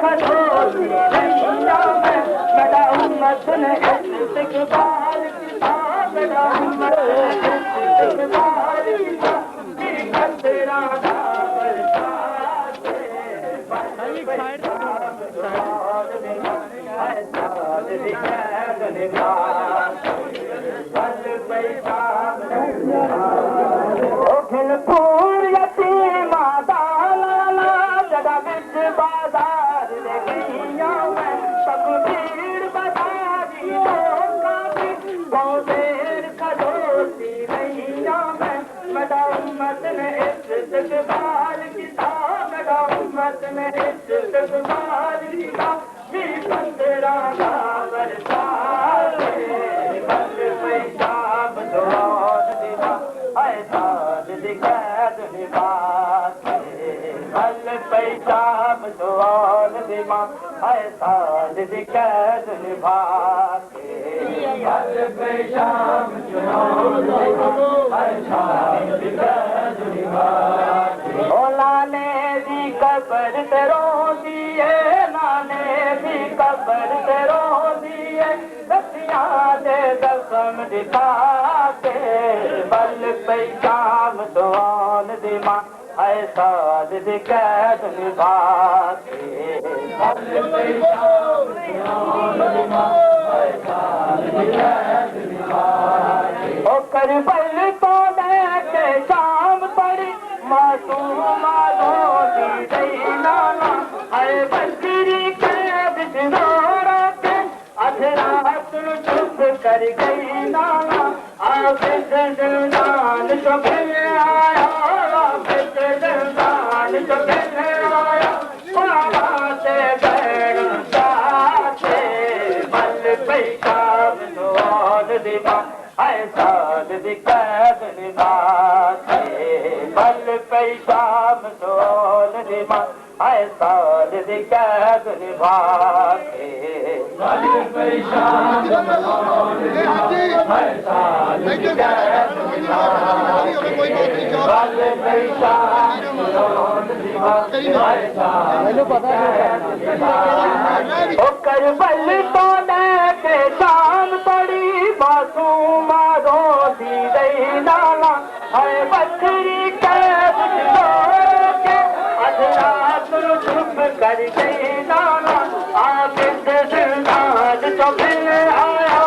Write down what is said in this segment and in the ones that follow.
खजोली नैया में मेरा उम्मत ने इस्तकबाल किया मेरा उम्मत ने इस्तकबाल किया तेरा खिलपुर यतीमा दाला जदा बिच बाजार ले गईया मैं सब भीड़ बाजारी काफी देर खजोती गईया मैं मेरा उम्मत ने इस्तकबाल किया मेरा उम्मत ने इस्तकबाल किया भी पंद्रह का बरसात बल पैशाब दौड़ दिवा ऐसा दिखैद निवास बल पैशाब दौड़ दिवा ऐसा दिखैद निवास बल पैशाब दौड़ दिवा ऐसा दिखैद निवास नाने दी कबर ते रोंदी है नाने दी कबर ते रोंदी है दसियां दे दसम दिखा के बल पैशाम दुआन दी मां ऐसा दी कैद निभा के बल पैशाम दुआन दी मां ऐसा दी कैद निभा के ओ करबल तो लेके शाम पड़ी मासूमा रोती गई नाना है बकरी के बिजनोरा के अधरात चुप कर गई नाना आप जंजान जो फिर आया आप जंजान जो फिर आया बाबा से बैठ जाते बल पैशाब नौन दिवा ऐसा दिक्कत निभाते बल पैशाब नौन दिवा ऐसा दिक्कत निभाते बल पैशाब नौन दिवा ऐसा दिक्कत निभाते बल पैशाब नौन दिवा ऐसा ओ करबल तो लेके शाम पड़ी मासूमा रोती गई नाला है बकरी के के अधरात चुप कर गई नाला आप जिंदान तो फिर आया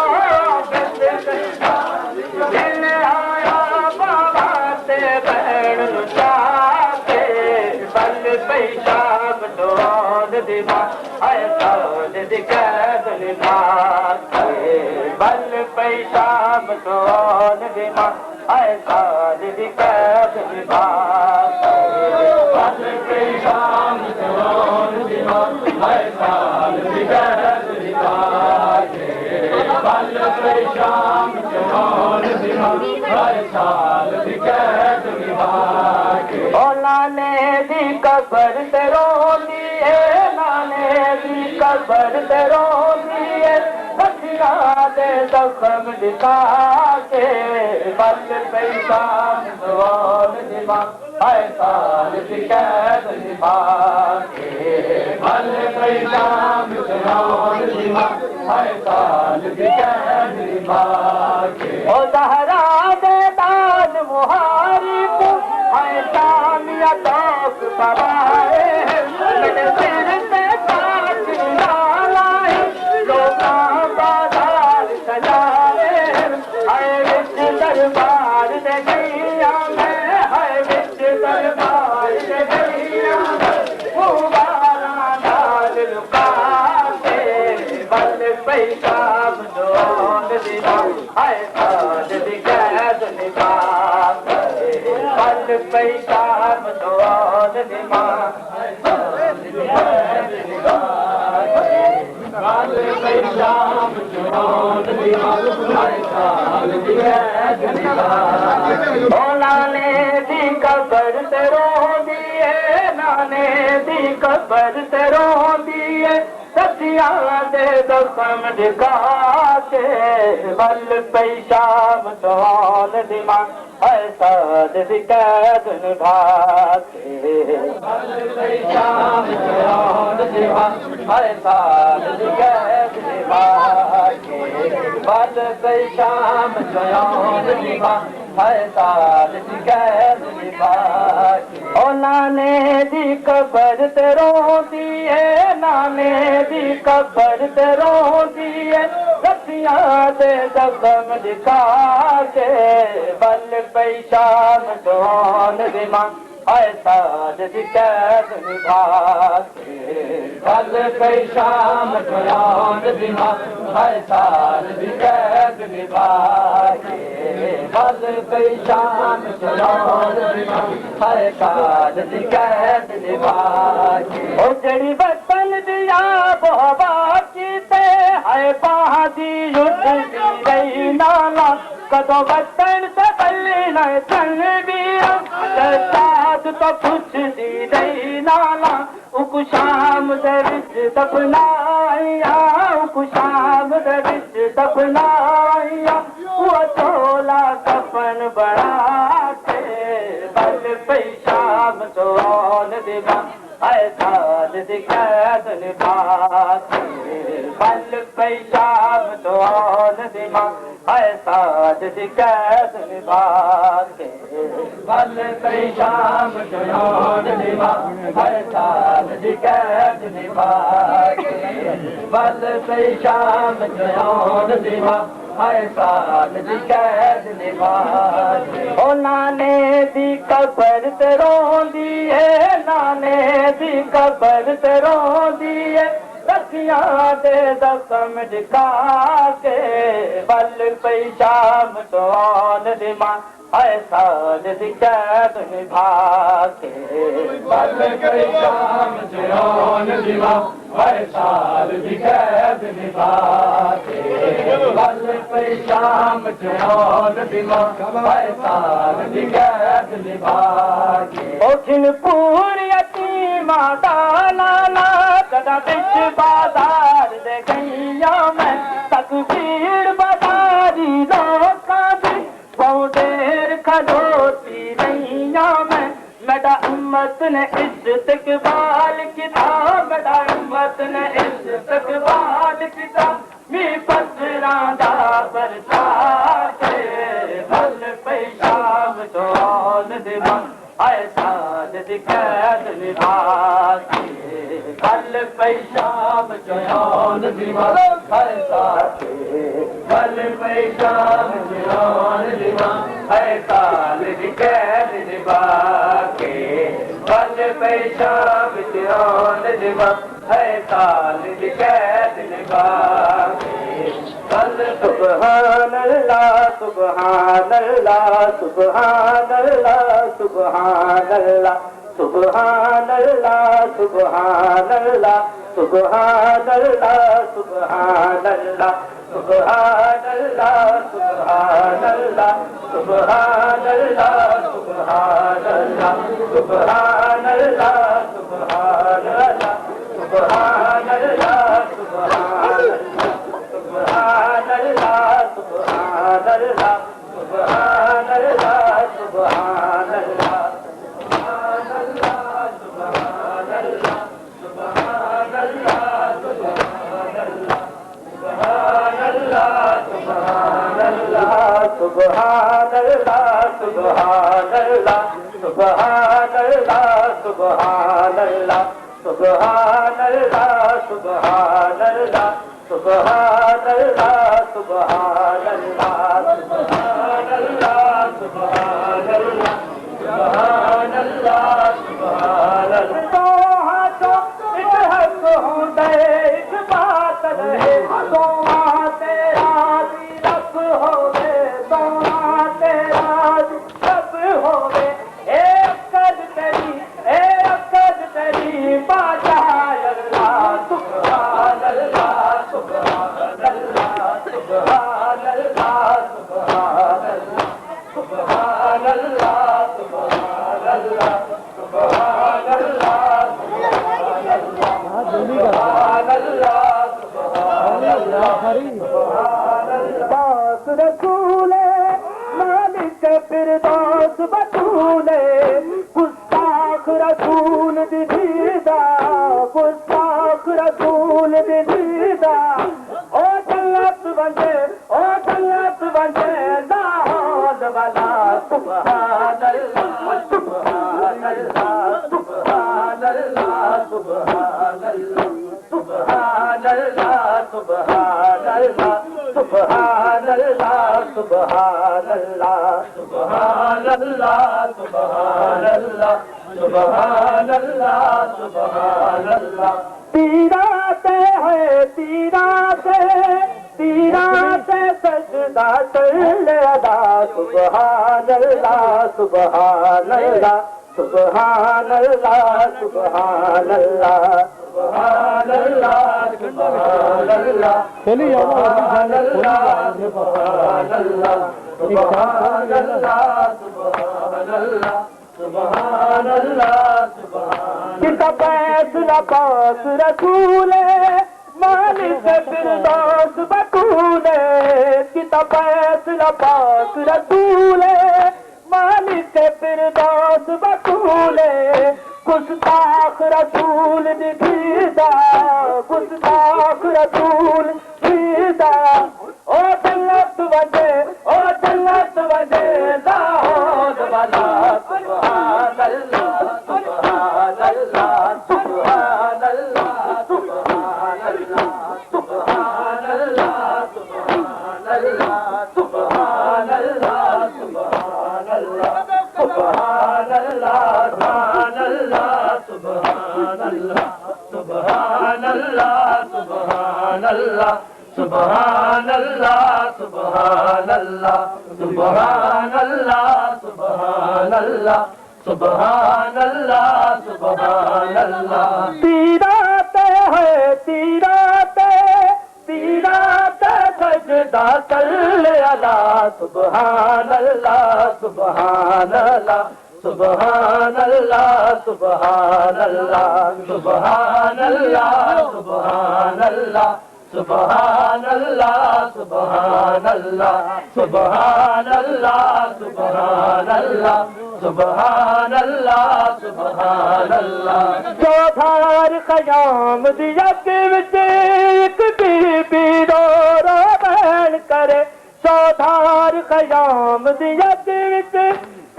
फिर आया बाबा से बहन जाके बल पैशाब दौड़ दिवा ऐसा दिक्कत निभा बल पैशाब दौड़ दिवा ऐसा दिक्कत निभा बल पैशाब दौड़ दिवा ऐसा दिक्कत निभा बल पैशाब दौड़ दिवा ऐसा दिक्कत निभा ओ नाने दी कबर ते रोंदी है नाने दी कबर ते रोंदी है दसियां दे जख्म दिखा के बल पैशाब दौड़ दिवा ऐसा दिक्कत निभा के बल पैशाब दौड़ दिवा ऐसा दिक्कत निभा के ओ जहरा दे दान मुहारी को ऐसा मिया तौक पवाए मेरे सिर पे ताज लाए लोका बाजार सजाए है विच दरबार दे गईया में है विच दरबार दे गईया मुबारा नाल लुका के बल पैशाब दौड़ दिवा ऐसा दिक्कत निभा बल पैशाब दौड़ दिवा बल पैशाब दौड़ दिवा ओ नाने दी कबर ते रोंदी है नाने दी कबर ते रोंदी है सतियां दे दसम दिखा के बल पैशाब दौड़ दिवा ऐसा दिक्कत निभा के बल पैशाब दौड़ दिवा निभा हर साल कैद निभा बल पे शाम चौन निभा हर साल कैद निभा ओ नाने दी कबर ते रोंदी है नाने दी कबर ते रोंदी है रस्सियां दे जख्म दिखा के बल पे शाम चौन निभा हर साल कैद निभा बल पे शाम चौन निभा हर साल कैद निभा बल पे शाम चौन निभा हर साल कैद निभा ओ जड़ी वतन दिया बोबा कीते है बादी युद्ध दी रही नाला कदों वतन से बल्ली न चल बीरा साथ तो कुछ दी रही नाला उकु शाम दे विच दफनाइया उकु शाम दे विच दफनाइया वो चोला कफन बना के बल पे शाम चौन दिवा ऐसा कैद निभा बल पे शाम चौन दिवा ऐसा कैद निभा बल पे शाम चौन दिवा ऐसा कैद निभा बल पे शाम चौन दिवा ऐसा कैद निभा ओ नाने दी कबर ते रोंदी है नाने दी कबर ते रोंदी है रस्सियां दे जख्म दिखा के बल पे शाम चौन दिमा ऐसा कैद निभा के बल पे शाम चौन दिमा ऐसा कैद निभा के बल पे शाम चौन दिमा ऐसा कैद निभा के ओ खिलपुर यतीमा दालाला कदा बिच बाजार दे गैया मैं तकबीर बाजारी लोकां दी बहु देर खलोती रहिया मैं मेरा उम्मत ने इस्तकबाल किता मेरा उम्मत ने इस्तकबाल किता मी पसरां दा बरसा के बल पे शाम चौन दिवा ऐसा कैद निभा बल पे शाम चौन दिवा ऐसा बल पे शाम चौन दिवा ऐसा कैद निभा के बल पे शाम चौन दिवा ऐसा कैद निभा सुबहान अल्लाह सुबहान अल्लाह सुबहान अल्लाह सुबहान अल्लाह सुबहान अल्लाह सुबहान अल्लाह सुबहान अल्लाह सुबहान अल्लाह सुबहान अल्लाह सुबहान अल्लाह सुबहान अल्लाह सुबहान अल्लाह सुबहान अल्लाह सुबहान अल्लाह सुबहान अल्लाह सुबहान सुबहान अल्लाह सुबहान अल्लाह सुबहान अल्लाह सुबहान अल्लाह सुबहान अल्लाह सुबहान अल्लाह सुबहान अल्लाह सुबहान अल्लाह सुबहान अल्लाह सुबहान अल्लाह सुबहान अल्लाह सुबहान अल्लाह सुबहान अल्लाह सुबहान अल्लाह सुबहान अल्लाह सुबहान अल्लाह तो हाथों इस हक होंदे इस बात रहे तो तेरा दी रब होवे तो तेरा दी रब होवे ए अकद तेरी बादशाह अल्लाह सुबहान अल्लाह सुबहान अल्लाह सुबहान अल्लाह सुबहान अल्लाह सुबहान अल्लाह सुबहान अल्लाह सुबहान अल्लाह सुबहान अल्लाह सुबहान अल्लाह रसूले मालिक फिरदौस बतूले गुस्ताख रसूल दी दीदा गुस्ताख रसूल दी दीदा ओ जन्नत वंजे दाऊद वाला सुभान अल्लाह सुभान अल्लाह सुभान अल्लाह सुभान अल्लाह सुभान अल्लाह सुभान अल्लाह सुभान अल्लाह सुभान अल्लाह सुभान अल्लाह सुभान अल्लाह सुभान अल्लाह सुभान अल्लाह तीराते है तीराते सजदा कर अदा सुभान अल्लाह सुभान अल्लाह सुभान अल्लाह सुभान अल्लाह सुभान अल्लाह सुभान अल्लाह चलिए सुभान अल्लाह सुभान अल्लाह सुभान अल्लाह सुभान अल्लाह सुभान अल्लाह सुभान किताब फैसला पास रसूले मालिक फिरदौस बतूले किताब फैसला पास रसूले मालिक फिरदौस बतूले गुस्ताख रसूल दिखीदा गुस्ताख रसूल दीदा ओ जन्नत वजे दाऊद वाला सुभान अल्लाह सुभान अल्लाह सुभान अल्लाह सुभान अल्लाह सुभान अल्लाह सुभान अल्लाह सुभान अल्लाह सुभान अल्लाह सुभान अल्लाह सुभान अल्लाह सुभान अल्लाह सुभान अल्लाह सुभान अल्लाह सुभान अल्लाह सुभान अल्लाह सुभान अल्लाह सुभान अल्लाह सुभान अल्लाह सुभान अल्लाह तीराते है तीराते सजदा कर अदा सुभान अल्लाह सुभान अल्लाह सुभान अल्लाह सुभान अल्लाह सुभान अल्लाह सुभान अल्लाह सुभान अल्लाह सुभान अल्लाह सुभान अल्लाह सुभान अल्लाह सुभान अल्लाह सुभान अल्लाह चौधार क़याम दिया के विच एक बीबी रो बहन करे चौधार क़याम दिया के विच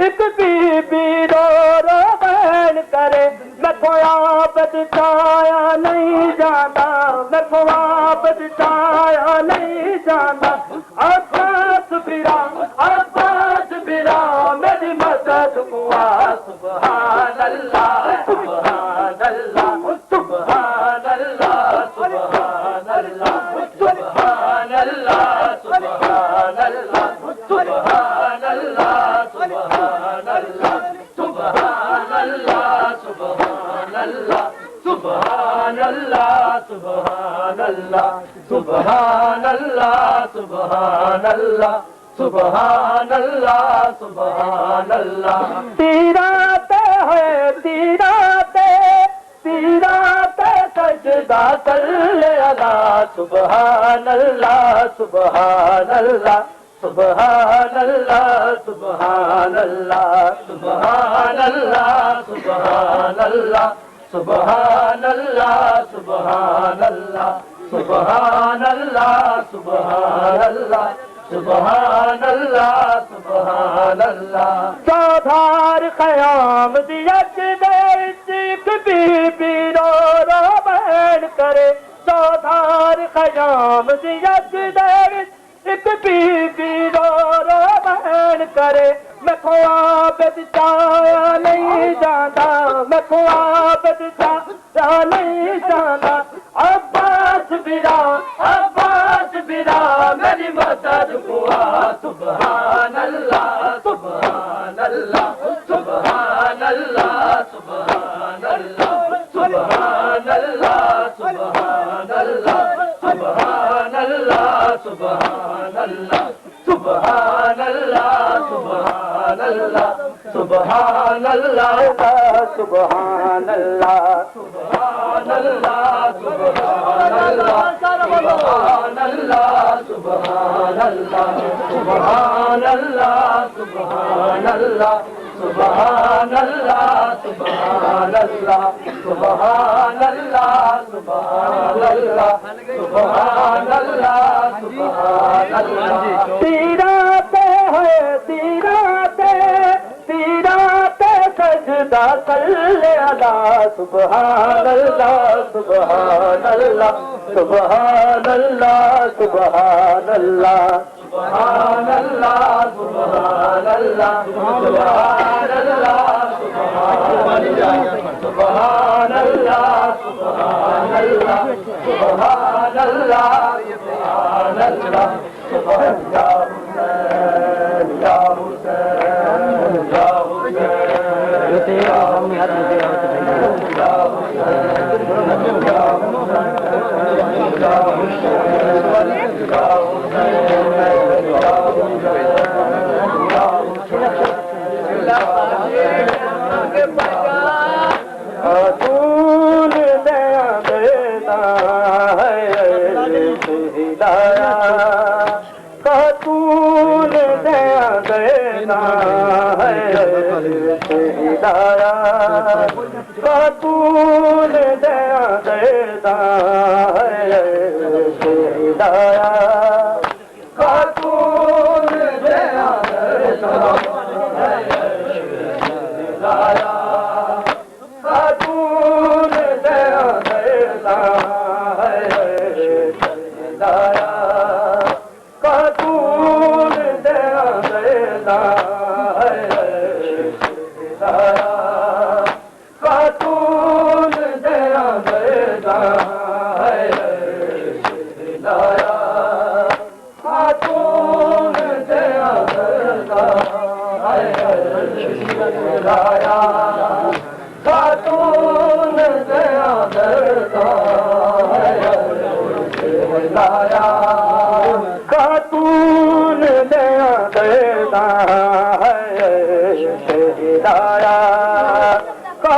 एक बीबी रो बहन करे मैं खोया बदचाया नहीं जाता मैं खोया बदचाया नहीं जाता अब्बास बिरा मेरी मदद हुआ सुभान अल्लाह सुभान अल्लाह सुभान अल्लाह सुभान अल्लाह सुभान अल्लाह सुभान अल्लाह सुभान अल्लाह सुभान अल्लाह सुभान अल्लाह सुभान अल्लाह सुभान अल्लाह सुभान अल्लाह सुभान अल्लाह सुभान अल्लाह सुभान अल्लाह सुभान अल्लाह तीराते है तीराते सजदा कर अदा सुभान अल्लाह सुभान अल्लाह सुभान अल्लाह सुभान अल्लाह सुभान अल्लाह सुभान अल्लाह सुभान अल्लाह सुभान अल्लाह सुभान अल्लाह सुभान अल्लाह सुभान अल्लाह सुभान अल्लाह चौधार क़याम दिया एक बीबी रो बहन करे चौधार क़याम दिया एक बीबी रो बहन करे मैं ख्वाब बदचाया नहीं जाता मैं ख्वाब बदचाया नहीं जाता अब्बास बिरा मेरी मदद हुआ सुभान अल्लाह सुभान अल्लाह सुभान अल्लाह सुभान अल्लाह सुभान अल्लाह सुभान अल्लाह सुभान अल्लाह सुभान अल्लाह सुभान अल्लाह सुभान अल्लाह सुभान अल्लाह सुभान अल्लाह सुभान अल्लाह सुभान अल्लाह सुभान अल्लाह सुभान अल्लाह सुभान अल्लाह सुभान अल्लाह सुभान अल्लाह सुभान अल्लाह सुभान अल्लाह सुभान अल्लाह सुभान अल्लाह सुभान अल्लाह सीराते है सीराते सीराते सजदा सल्ले अला सुभान अल्लाह सुभान अल्लाह सुभान अल्लाह सुभान अल्लाह सुभान अल्लाह सुभान अल्लाह सुभान अल्लाह सुभान अल्लाह सुभान अल्लाह सुभान अल्लाह सुभान अल्लाह सुभान या हुसैन या हुसैन या खातून दया देना है हिदाया खातून दया देना है हिदाया खातून दया देना है हिदाया खातून दया देना है हिदाया खातून दया देना है हिदाया खातून दया देना है हिदाया खातून दया देना है हिदाया खातून दया देना है हिदाया खातून दया देना है हिदाया खातून दया देना है हिदाया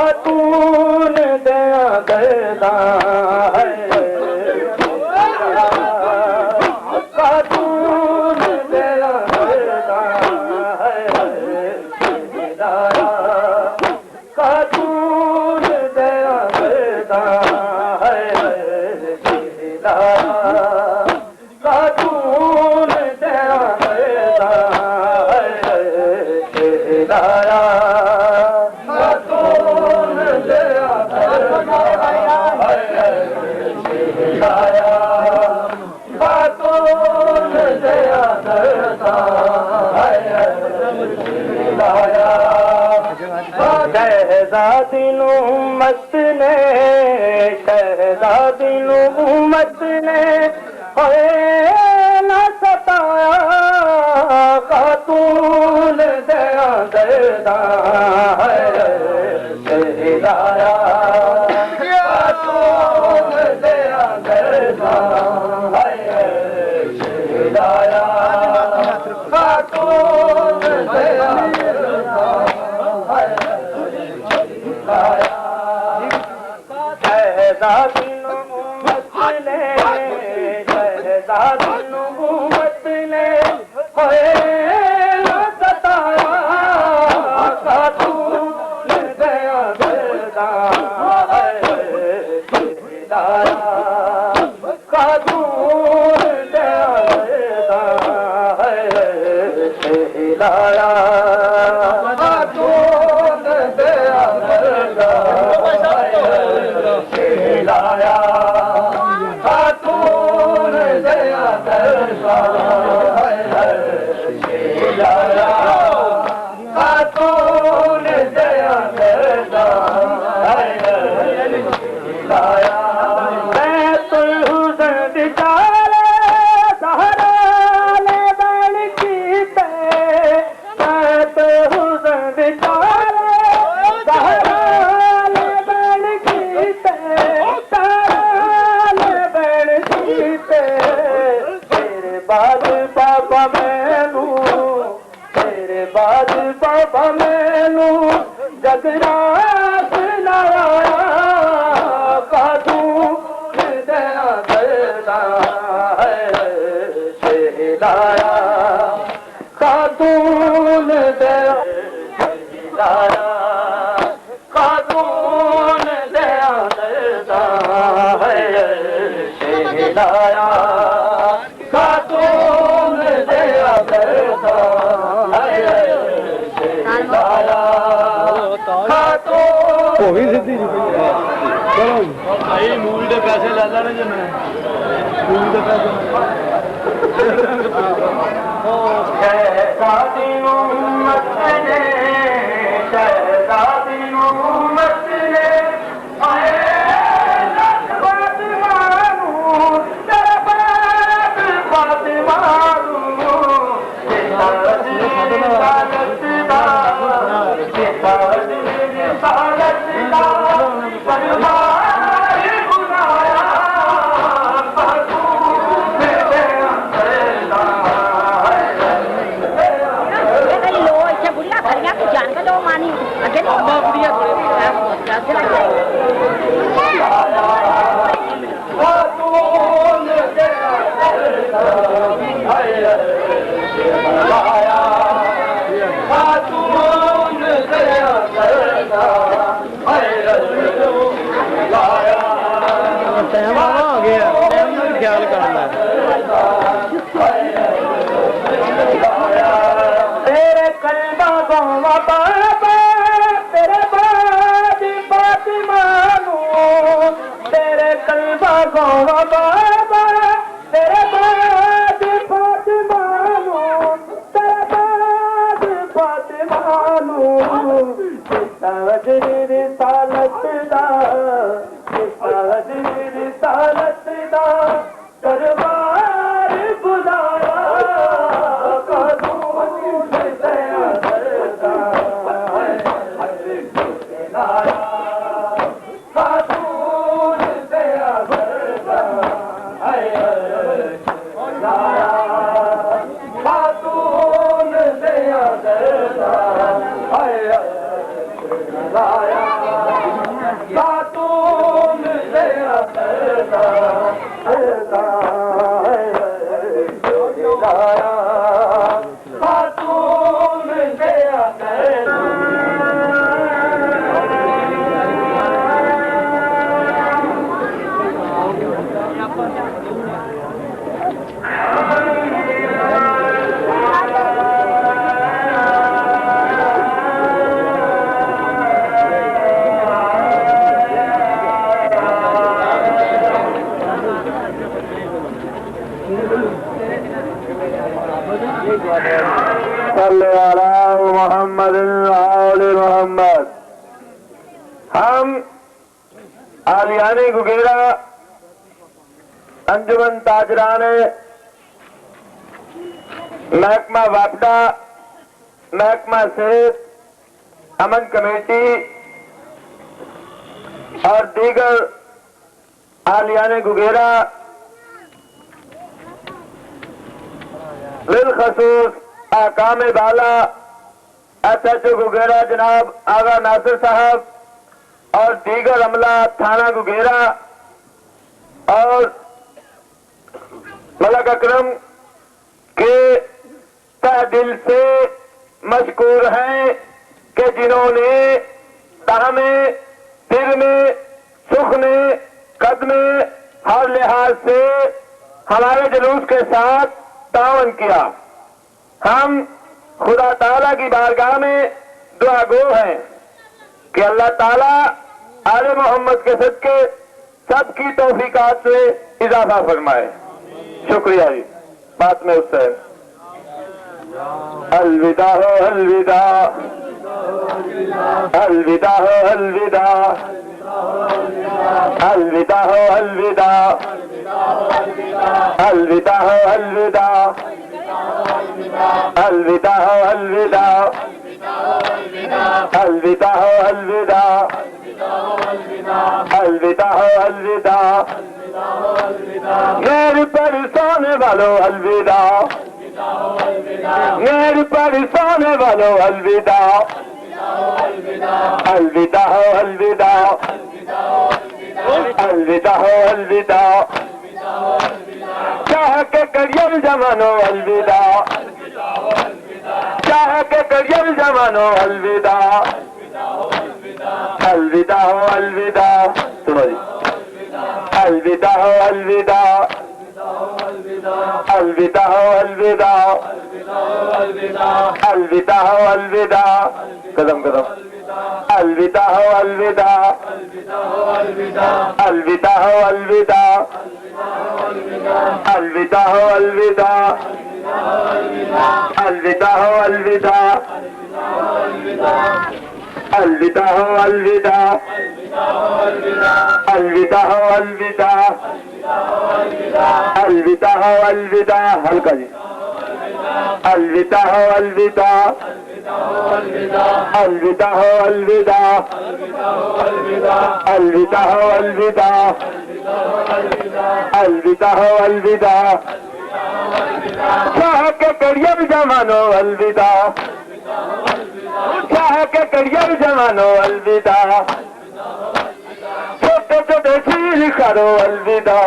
खातून दया देना है खातून दया देना है हिदाया खातून दया देना है हिदाया खातून दया देना है हिदाया खातून दया देना है हिदाया खातून दया देना है हिदाया शहजादिन उम्मत ने शहजादिन उम्मत ने न सताया खातून दया देना है हिदाया खातून दया देना है हिदाया खातून दया देना है हिदाया शहजादिन उम्मत ने शहजादिन उम्मत ने न सताया खातून दया देना है हिदाया खातून दया देना है हिदाया खातून दया देना हिदाया खातून दया देना हिदाया खातून दया देना हिदाया लाया खातून दया दरदा है लाया खातून दया दरदा है लाया खातून हो भी सीधी चलो भाई मूवी के पैसे ले लेने जो मैं मूवी के पैसे शहजादी उम्मत ने शहजादी उम्मत ने आए फातिमा तेरे बात फातिमा ख्याल करना तेरे कलमा गोवा बाबा तेरे बाद फातिमा तेरे कलमा गोवा बाबा तेरे बाद फातिमा तेरे बाद फातिमा वजरी सालत दा वजरी सालत दा दरबार बुलाया कानून दया दरदा लाया कानून दया दरदा लाया कानून दया दरदा लाया खातून दया दरदा लाया खातून दया दरदा मोहम्मद मोहम्मद। हम आलियाने गुगेरा अंजुमन ताजरान महकमा वापडा महकमा सेहत अमन कमेटी और दीगर आलियाने गुगेरा बिलखसूस आकाम बाला SHO गुगेरा जनाब आगा नासिर साहब और दीगर अमला थाना गुगेरा और मलक अकरम के तहे दिल से मशकूर हैं कि जिन्होंने तह में सिर में सुख में कद में हर लिहाज से हमारे जुलूस के साथ तावन किया। हम खुदा ताला की बारगाह में दुआ गो हैं कि अल्लाह ताला आले मोहम्मद के सदके सबकी तौफीकात से इजाफा फरमाए। शुक्रिया जी। बात में उससे अलविदा हो अलविदा अलविदा हो अलविदा अलविदा हो अलविदा अलविदा हो अलविदा अलविदा हो अलविदा अलविदा हो अलविदा अलविदा हो अलविदा मेरे परेशान वालों अलविदा मेरे परेशान वालों अलविदा अलविदा हो अलविदा अलविदा हो अलविदा चाह के करियर जमानो अलविदा चाह के करियर जमानो अलविदा अलविदा हो अलविदा सुनो जी अलविदा हो अलविदा अलविदा हो अलविदा अलविदा हो अलविदा कदम कदम अलविदा हो अलविदा अलविदा हो अलविदा अलविदा हो अलविदा अलविदा हो अलविदा अलविदा हो अलविदा अलविदा हो अलविदा अलविदा हो अलविदा हल्का जी अलविदा हो अलविदा अलविदा हो अलविदा अलविदा हो अलविदा अलविदा हो अलविदा चाह के करियर जमानो अलविदा चाह के करियर जमानो अलविदा छोटे छोटे शीर करो अलविदा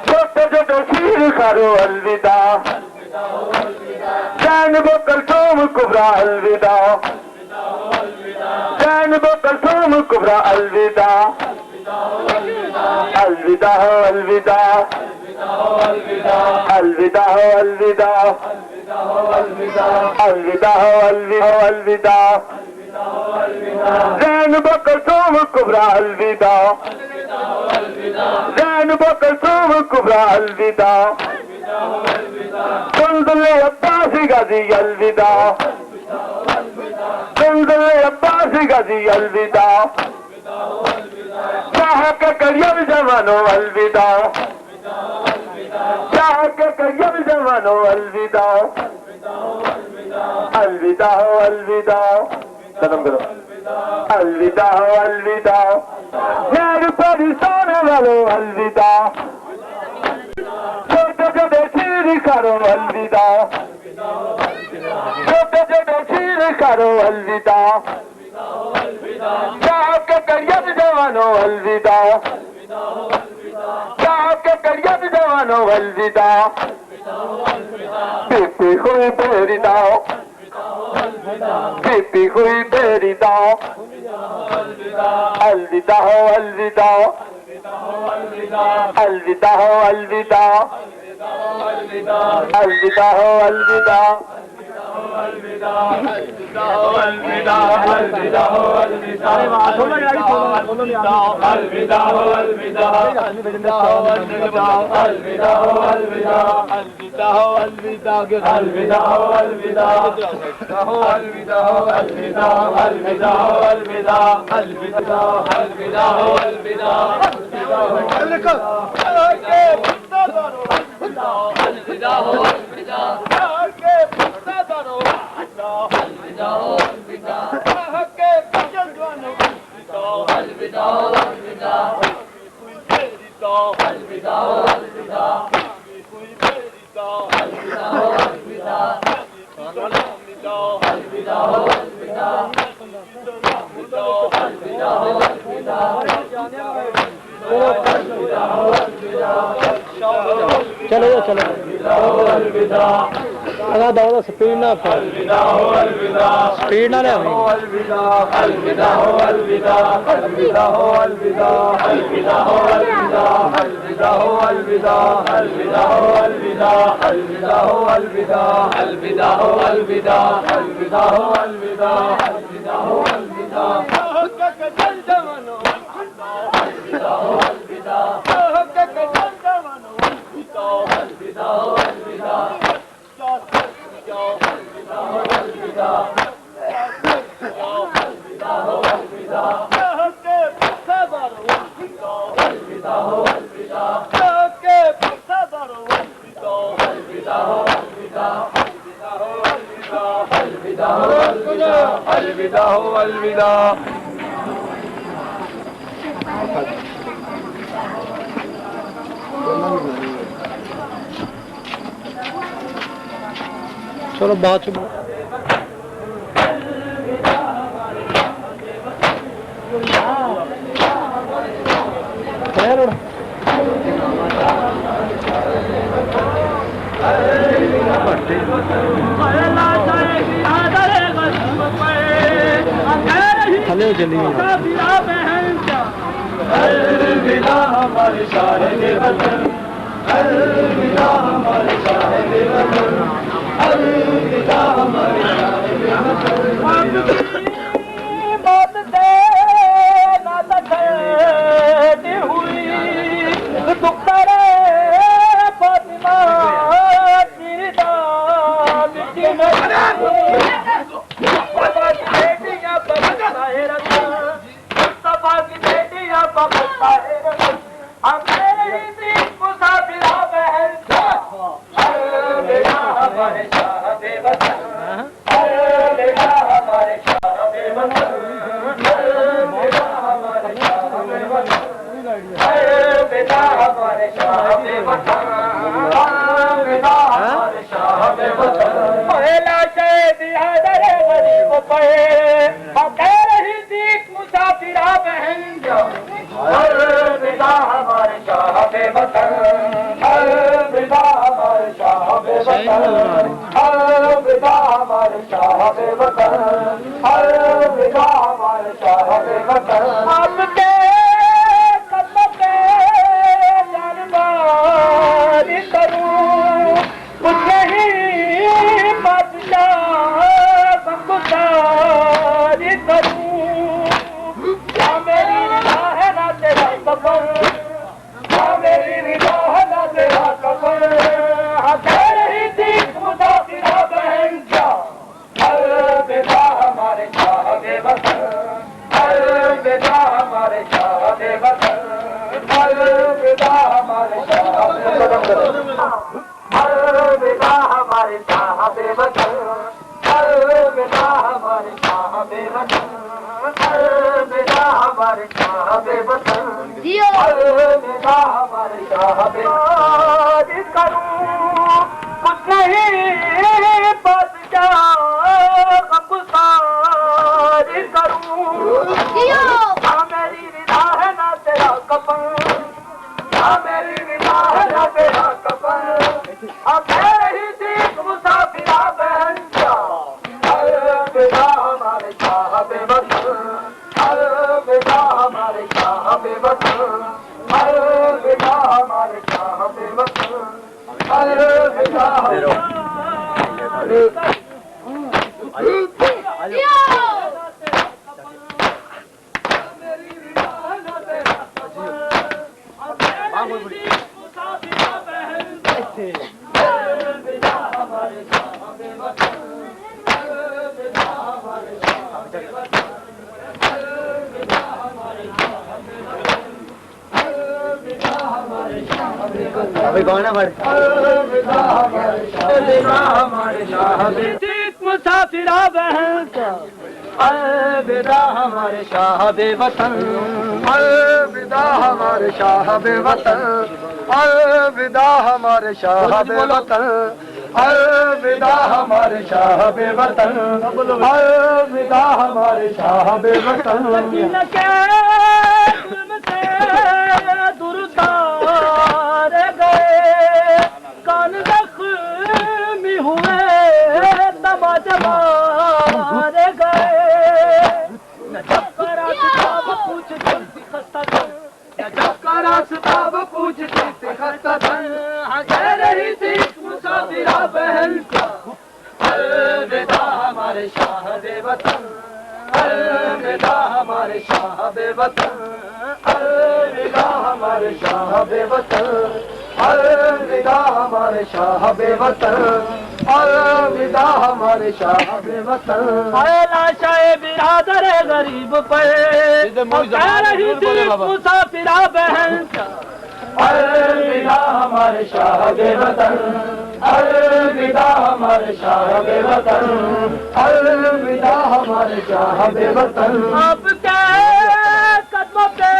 छोटे छोटे शीर करो अलविदा जैन बोकल सोम कुबरा अलविदा जैन बोकल सोम कुबरा अलविदा अलविदा हो अलविदा अलविदा हो अलविदा अलविदा हो अलविदा जैन बोकल सोम कुबरा अलविदा जैन बोकल सोम कुबरा अलविदा सुंदर अब्बासी गाजी अलविदा सुंदर अब्बासी गाजी अलविदा चाह के करियर जमानो अलविदा चाह के करियर जमानो अलविदा अलविदा हो अलविदा कदम करो अलविदा हो अलविदा मेरे परिसान वालों अलविदा छोटे छोटे शीर करो अलविदा छोटे छोटे शीर करो अलविदा चाह के करियर जवानो अलविदा चाह के करियर जवानो अलविदा पीती हुई बेरी दाओ पीती हुई बेरी दाओ अलविदा हो अलविदा अलविदा हो अलविदा अलविदा हो अलविदा अलविदा हो अलविदा अलविदा हो अलविदा अलविदा हो अलविदा अलविदा हो अलविदा अलविदा हो अलविदा अलविदा हो अलविदा अलविदा हो अलविदा अलविदा हो अलविदा अलविदा हो अलविदा अलविदा अलविदा हो अलविदा अलविदा अलविदा हो अलविदा अलविदा हो अलविदा चलो चलो अगर दौड़ स्पीड ना स्पीड ना ले अलविदा अलविदा हो अलविदा अलविदा हो अलविदा अलविदा हो अलविदा अलविदा हो अलविदा अलविदा हो अलविदा अलविदा हो अलविदा अलविदा हो अलविदा अलविदा हो अलविदा अलविदा हो अलविदा अलविदा हो अलविदा चलो बाद च है चले चली अलविदा हमारे शाहिद वतन, अलविदा हमारे शाहिद वतन, अलविदा हमारे शाहिद वतन। मौत से ना तकती हुई दुख्तरे फातिमा की दाद की बेटियां बचाए रखा, मुस्तफा की बेटियां बचाए रखा, हमारे मुसाफिर बहन अलविदा हमारे शाहिद वतन, अलविदा हमारे शाहिद वतन, अलविदा हमारे शाहिद वतन, अलविदा हमारे शाहिद वतन, अलविदा हमारे शाहिद वतन। पहला शहीद यादर गरीब पे कह रही थी मुसाफिरा बहन जो, अलविदा हमारे शाहिद वतन, अलविदा हमारे शाहिद वतन, अलविदा हमारे शाहिद वतन, अलविदा हमारे शाहिद वतन। आपके कदमों पे जानबारी करूं, कुछ नहीं बादशाह गुजारी करूं, क्या मेरी रिदा है ना तेरा सफर, क्या मेरी रिदा है ना तेरा सफर। कह रही थी मुसाफिरा बहन क्या, अलविदा हमारे शाहिद वतन, अलविदा हमारे शाहिद वतन, अलविदा हमारे शाहिद वतन, अलविदा हमारे शाहिद वतन, अलविदा हमारे शाहिद वतन, अलविदा हमारे शाहिद वतन, अलविदा हमारे शाहिद करूं, कुछ नहीं बादशाह गुजारी करूं, क्या मेरी रिदा है ना तेरा कफन, क्या मेरी रिदा है ना तेरा कफन। अब कह रही थी मुसाफिरा बहन क्या, अलविदा हमारे शाहिद वतन, अलविदा हमारे शाहिद वतन, अलविदा हमारे शाहिद वतन, अलविदा अभी कौन है भाई मुसाफिरा बहन का, अलविदा हमारे शाहिद वतन, अलविदा हमारे शाहिद वतन, अलविदा हमारे शाहिद वतन, अलविदा हमारे शाहिद वतन, अलविदा हमारे शाहिद वतन। मदीना के जुल्म से दुरतार गए, कान जख्मी हुए तमाचा मार गए, जब का रास्ता वो पूछती थी खस्ता था, जब का रास्ता वो पूछती थी खस्ता था। कह रही थी मुसाफिरा बहन का, अलविदा हमारे शाहिद वतन, अलविदा हमारे शाहिद वतन, अलविदा हमारे शाहिद वतन, अलविदा हमारे शाहिद वतन, अलविदा हमारे शाहिद वतन। लाशाए बिरादर गरीब पे कह रही थी मुसाफिरा बहन का, अलविदा हमारे शाहिद वतन, अलविदा हमारे शाहिद वतन, अलविदा हमारे शाहिद वतन। आपके कदमों पे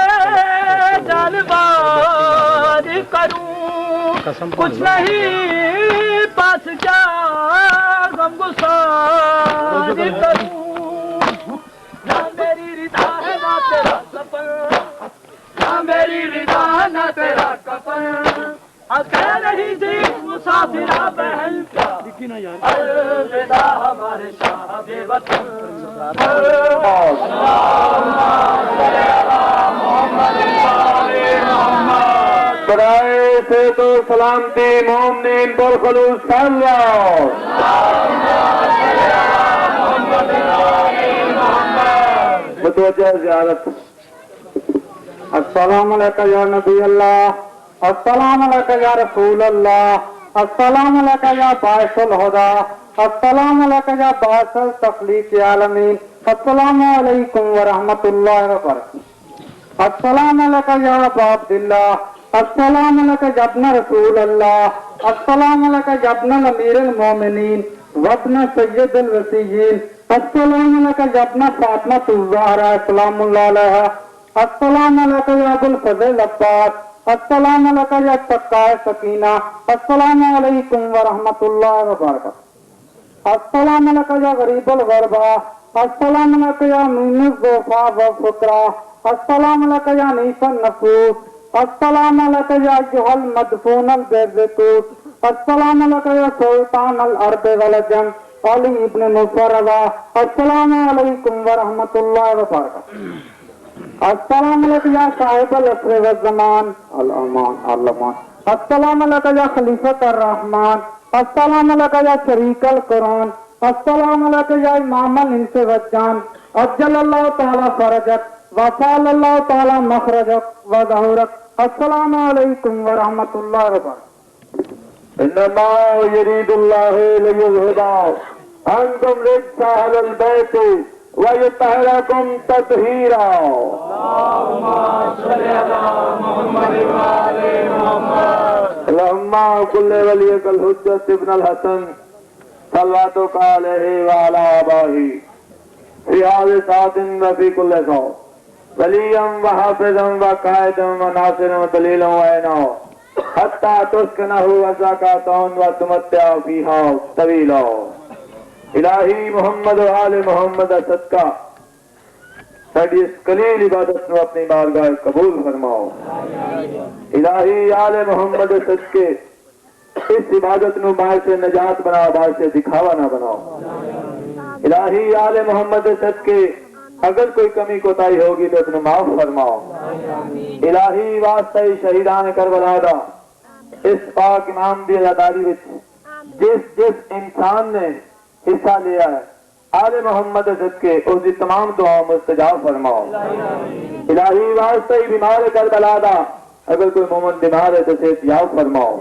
जानबारी करूं, कुछ नहीं पास क्या गम गुसारी करूं, ना मेरी रिदा है ना तेरा सफर, ना मेरी रिदा ना तेरा कफन। कह रही थी मुसाफिरा बहन का अलविदा हमारे शाह वतन बराए से तो सलामती मोमिन पुरखलूस मुतवज्जा ज़ियारत। अस्सलाम अलैका या नबी अल्लाह, अस्सलाम अलैका या रसूल अल्लाह, अस्सलाम अलैका या बाइसुल हुदा, अस्सलाम अलैका या बाइसुल तखलीक आलमीन, अस्सलाम अलैकुम व रहमतुल्लाहि व बरकातहू। अस्सलाम अलैका या अबा अब्दिल्लाह, अस्सलाम अलैका या इब्न रसूल अल्लाह, अस्सलाम अलैका या इब्न अमीरुल मोमिनीन व इब्न सय्यदुल वसीय्यीन, अस्सलाम अलैका या इब्न फातिमा ज़हरा सलामुल्लाह अलैहा, अस्सलाम अलैका या अबुल फज़ल अब्बास, अस्सलाम अलैका या तक्काए सकीना, अस्सलाम अलैकुम व रहमतुल्लाहि व बरकातहू। अस्सलाम अलैका या गरीबुल ग़रबा, अस्सलाम अलैका या मुनीस ज़ुफ़ा व फ़ुक़रा, अस्सलाम अलैका या नीसन नफूस, अस्सलाम अलैका या अय्युहल मदफूनल बिर्रतूस, अस्सलाम अलैका या सुल्तानल अर्द वल जम अली इब्न मुफर्रदा, अस्सलाम अलैकुम व रहमतुल्लाहि व बरकातहू। अस्सलाम अलैका या साहिबल असर व ज़मान अल अमान अल अमान, अस्सलाम अलैका या खलीफत अर रहमान, अस्सलाम अलैका या शरीकल कुरान, अस्सलाम अलैका या इमामल इंस व जान, अज्जलल्लाहु तआला फरजक व सअलल्लाहु तआला मखरजक व ज़हूरक, अस्सलाम अलैकुम व रहमतुल्लाहि व बरकातहू। इन्नमा यरीदुल्लाहु लियुज़हिबा अन्कुम रिज्सा अहलल बैति व युतहिरकुम तत्हीरा। अल्लाहुम्मा कुल्ले वलियकल हुज्जत इब्नुल हसन सल्लल्लाहु अलैहि व अला आबाही फी हाज़िहि सातिन व फी कुल्li सौ वलियम व हाफ़िज़म व कायदम व नासिरम व दलीलम व ऐना हत्ता तुस्कनहु व ज़कातन व तुमत्ता फीहा तवीला। इलाही मोहम्मद व आले मोहम्मद सदका साडी इस कलील इबादत नूं अपनी बारगाह कबूल फरमाओ। इलाही आले मोहम्मद सदके इस इबादत नूं बाहर से नजात बनाओ, बाहर से दिखावा ना बनाओ। इलाही आले मोहम्मद सदके अगर कोई कमी कोताही होगी तो उसने माफ फरमाओ। इलाही वास्ते शहीदान करबला दा इस पाक इमाम दी अज़ादारी विच जिस जिस इंसान ने हिस्सा लिया है आले मोहम्मद सदके उसकी तमाम दुआ मुस्तजाब फरमाओ। इलाही वास्ते बीमार करबला दा अगर कोई मोमिन बीमार है तो सेहतयाब फरमाओ।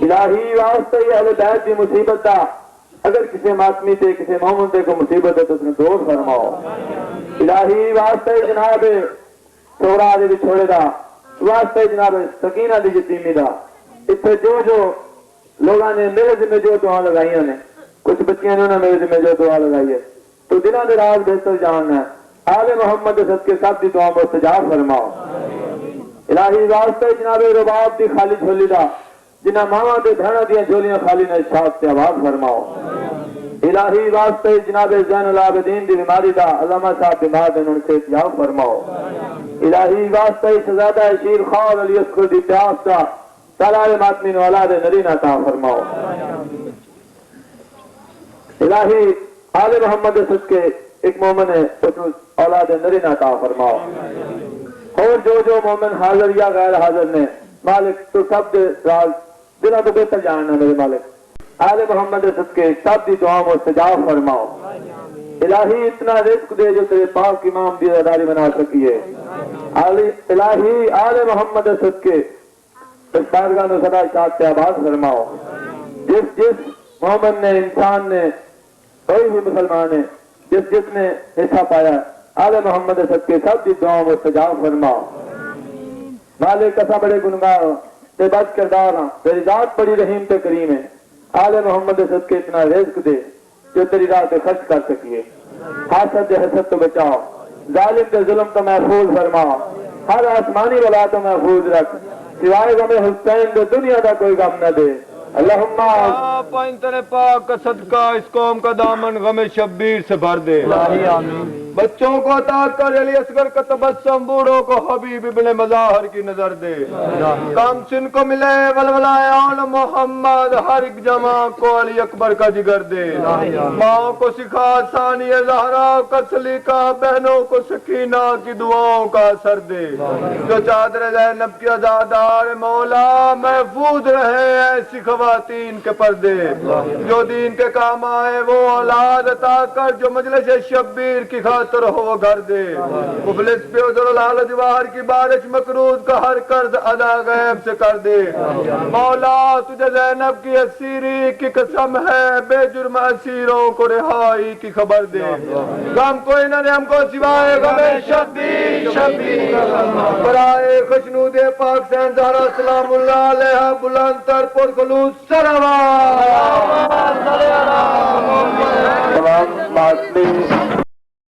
इलाही वास्ते अहले बैत की मुसीबत दा अगर किसी मातमी से किसी मोमिन से कोई मुसीबत है तो उसने दूर फरमाओ। इलाही वास्ते जनाब सोरा दे छोड़े दा वास्ते जनाब सकीना दी यतीमी दा इत्थे जो जो लोगों ने मेरे जिम्मे जो दुआ लगाई ने कुछ बच्चियों ने मेरे जिम्मे जो दुआ लगाई है तो दिलों के राज बेहतर जानना है आले मोहम्मद सदके सब की दुआ मुस्तजाब फरमाओ। इलाही वास्ते जनाब रुबाब की खाली झोली दा जिन्हें मावा के धड़ा दिया झोलियां खाली ने शाद से आवाज फरमाओ। इलाही वास्ते जनाब ज़ैनुल आबिदीन की बीमारी का अल्लामा साहब बीमार ने उनसे सेहतयाब फरमाओ। इलाही वास्ते शहजादा शीर खान अली अस्कर की प्यास का सलाल मातमी औलाद नरीना ता फरमाओ। इलाही आले मोहम्मद सदके एक मोमिन है उसको औलाद नरीना ता फरमाओ। और जो जो मोमिन हाजिर या गैर हाजिर ने मालिक तो सब राज दिलों को बेहतर जानना मेरे मालिक आले मोहम्मद सदके सब की दुआ मुस्तजाब फरमाओ। इलाही इतना रिस्क दे जो तेरे पाक इमाम की अदारी बना सकिए। इलाही आले मोहम्मद सदके इस बारगाह में सदा शाद से आबाद फरमाओ। जिस जिस मोमिन ने इंसान ने कोई भी मुसलमान है जिस जिसने हिस्सा पाया आले मोहम्मद सदके सब की दुआ मुस्तजाब फरमाओ। मालिक कसा बड़े गुनगार ते बद किरदार हाँ तेरी जात बड़ी रहीम ते करीम है आले मोहम्मद सदके इतना रिज़्क दे जो तेरी राह पे खर्च कर सकिए। हासद हसद तो बचाओ, जालिम के जुल्म तो महफूज फरमाओ, हर आसमानी बला तो महफूज रख, सिवाय गमे हुसैन को दुनिया का कोई गम न दे। अल्लाहुम्मा तेरे पाक का सदका इस कौम का दामन गमे शब्बीर से भर दे। बच्चों को अता कर अली असगर का तबस्सुम, बूढ़ों को हबीब इब्ने मज़ाहर की नजर दे। काम सिन को मिले वलवलाए आल मोहम्मद, हर एक जमा को अली अकबर का जिगर दे। माओ को सिखा सानिया ज़हरा का सलीका, बहनों को सकीना की दुआओं का असर दे। जो चादर ज़ैनब की आज़ादार मौला, महफूज रहे ऐसी ख़वातीन के पर्दे। जो दीन के काम आए वो औलाद अता कर, जो मजलिस शब्बीर की खातिर हो वो घर दे। मुफलिस पे उजर लाल दीवार की बारिश, मकरूज का हर कर्ज अदा गैब से कर दे। मौला तुझे ज़ैनब की असीरी की कसम है, बेजुर्म असीरों को रिहाई की खबर दे। गम कोई न दे हमको सिवाय गमे शब्बीर शब्बीर। बराए खुशनूदे पाक सैन ज़हरा सलामुल्लाह अलैहा, बुलंद तर पुरखलूस सलावत।